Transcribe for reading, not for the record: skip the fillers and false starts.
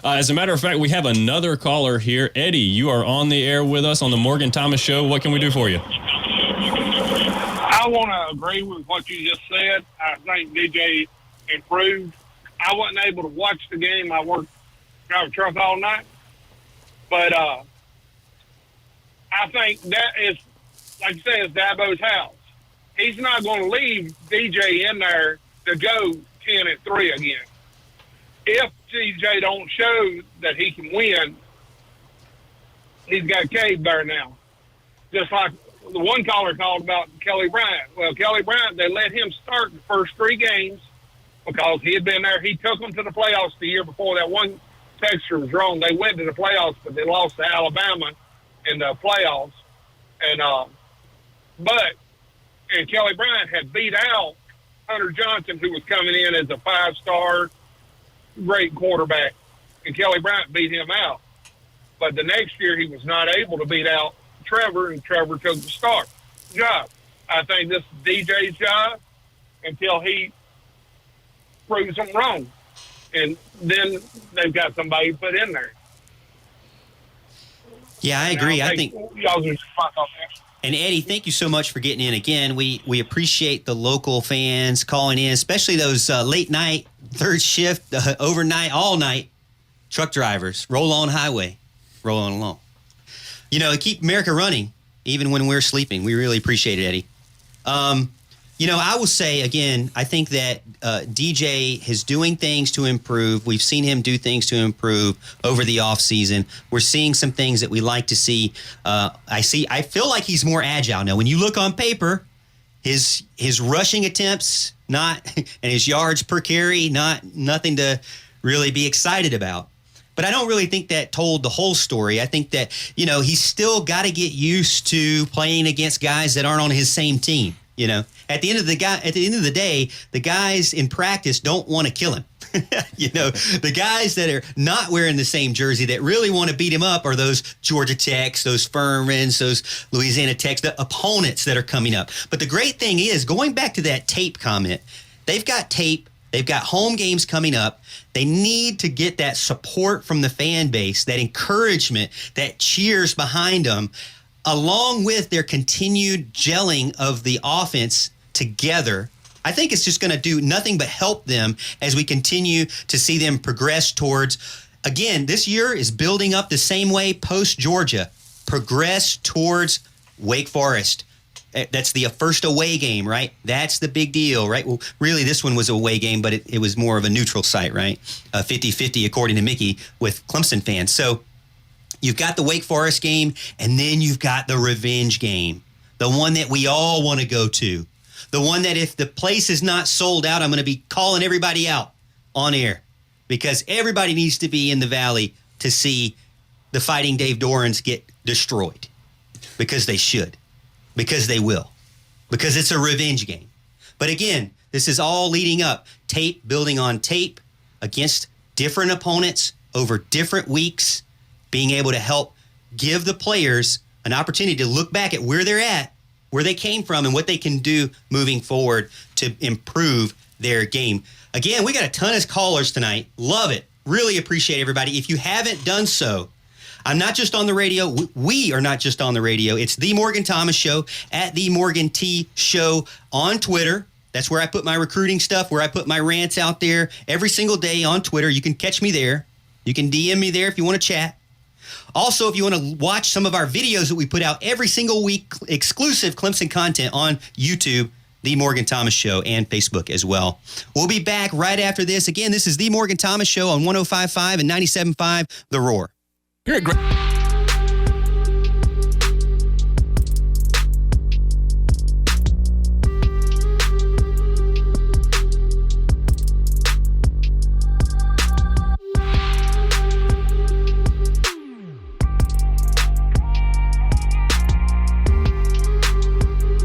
As a matter of fact, we have another caller here. Eddie, you are on the air with us on the Morgan Thomas Show. What can we do for you? I want to agree with what you just said. I think DJ improved. I wasn't able to watch the game. I worked driving a truck all night. But I think that is, like you say, it's Dabo's house. He's not going to leave DJ in there to go 10-3 again. If DJ don't show that he can win, he's got caved there now. Just like the one caller called about Kelly Bryant. Well, Kelly Bryant, they let him start the first 3 games because he had been there. He took them to the playoffs the year before. That one texture was wrong. They went to the playoffs, but they lost to Alabama in the playoffs. And Kelly Bryant had beat out Hunter Johnson, who was coming in as a 5-star great quarterback. And Kelly Bryant beat him out. But the next year he was not able to beat out Trevor, and Trevor took the job. I think this is DJ's job until he proves them wrong. And then they've got somebody put in there. Yeah, I agree. I think y'all just fuck off there. And Eddie, thank you so much for getting in again. We appreciate the local fans calling in, especially those late night, third shift, overnight, all night truck drivers. Roll on highway, roll on along. You know, keep America running even when we're sleeping. We really appreciate it, Eddie. You know, I will say again, I think that DJ is doing things to improve. We've seen him do things to improve over the offseason. We're seeing some things that we like to see. I feel like he's more agile now. When you look on paper, his rushing attempts and his yards per carry, nothing to really be excited about. But I don't really think that told the whole story. I think that, you know, he's still got to get used to playing against guys that aren't on his same team. You know, at the end of the day, the guys in practice don't want to kill him. You know, the guys that are not wearing the same jersey that really want to beat him up are those Georgia Techs, those Furmans, those Louisiana Techs, the opponents that are coming up. But the great thing is, going back to that tape comment, they've got tape. They've got home games coming up. They need to get that support from the fan base, that encouragement, that cheers behind them, along with their continued gelling of the offense together. I think it's just going to do nothing but help them as we continue to see them progress towards, again, this year is building up the same way post-Georgia, progress towards Wake Forest. That's the first away game, right? That's the big deal, right? Well, really, this one was an away game, but it was more of a neutral site, right? 50-50, according to Mickey, with Clemson fans. So you've got the Wake Forest game, and then you've got the revenge game, the one that we all want to go to, the one that if the place is not sold out, I'm going to be calling everybody out on air because everybody needs to be in the Valley to see the Fighting Dave Dorans get destroyed because they should. Because they will. Because it's a revenge game. But again, this is all leading up. Tape, building on tape against different opponents over different weeks, being able to help give the players an opportunity to look back at where they're at, where they came from, and what they can do moving forward to improve their game. Again, we got a ton of callers tonight. Love it. Really appreciate everybody. If you haven't done so, I'm not just on the radio. We are not just on the radio. It's The Morgan Thomas Show at The Morgan T Show on Twitter. That's where I put my recruiting stuff, where I put my rants out there every single day on Twitter. You can catch me there. You can DM me there if you want to chat. Also, if you want to watch some of our videos that we put out every single week, exclusive Clemson content on YouTube, The Morgan Thomas Show, and Facebook as well. We'll be back right after this. Again, this is The Morgan Thomas Show on 105.5 and 97.5 The Roar. You're a great...